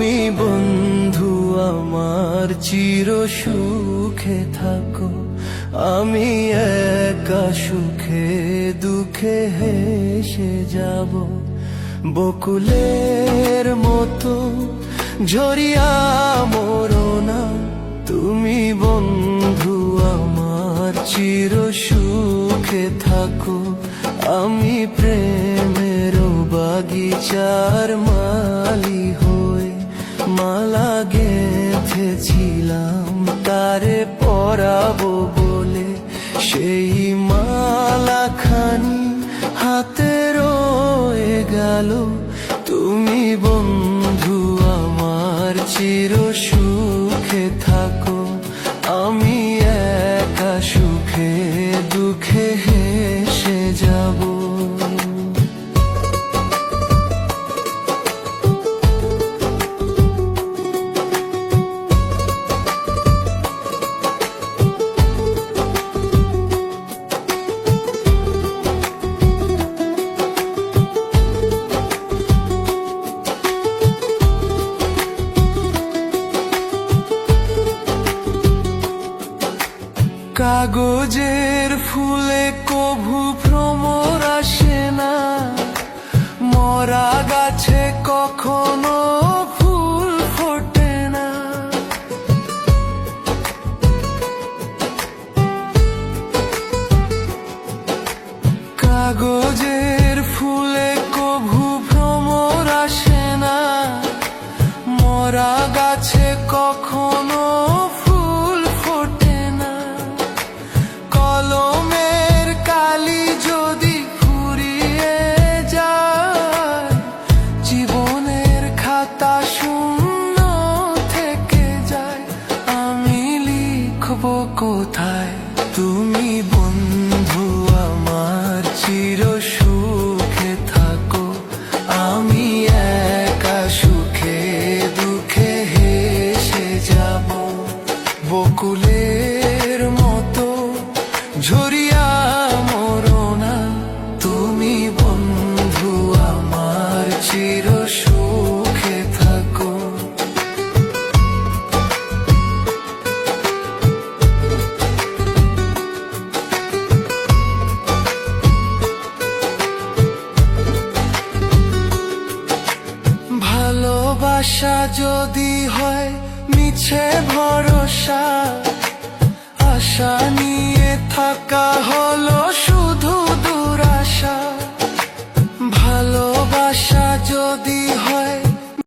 তুমি বন্ধু আমার চির সুখে থাকো, আমি একা সুখে দুঃখে হেসে যাব। বকুলের মতো ঝরিয়া মরো না, তুমি বন্ধু আমার চির সুখে থাকো। আমি প্রেমের বাগিচার মালি হয়ে মালা গেঁথেছিলাম তারে পরাবো বলে, সেই মালাখানি হাতে রয়ে গেল। তুমি বন্ধু আমার চির সুখে থাকো, আমি একা সুখে দুঃখে হেসে যাব। কাগজের ফুলে কভু ভ্রমর আসে না, মরা গাছে কখনো ফুল ফোটে না। কাগজের ফুলে কভু ভ্রমর আসে না, মরা গাছে কখনো কলমের কালি যদি ফুরিয়ে যায়, জীবনের খাতা শূন্য থেকে যায়। আমি লিখব কোথায়? তুমি বন্ধু আমার চির সুখে থাকো, আমি একা সুখে দুঃখে হেসে যাব। বকুলের মতো ঝরিয়া মরো না, তুমি বন্ধু আমার চির সুখে থাকো। ভালোবাসা যদি হয় মিছে ভরসা, আশা নিয়ে থাকা হলো শুধু দুরাশা।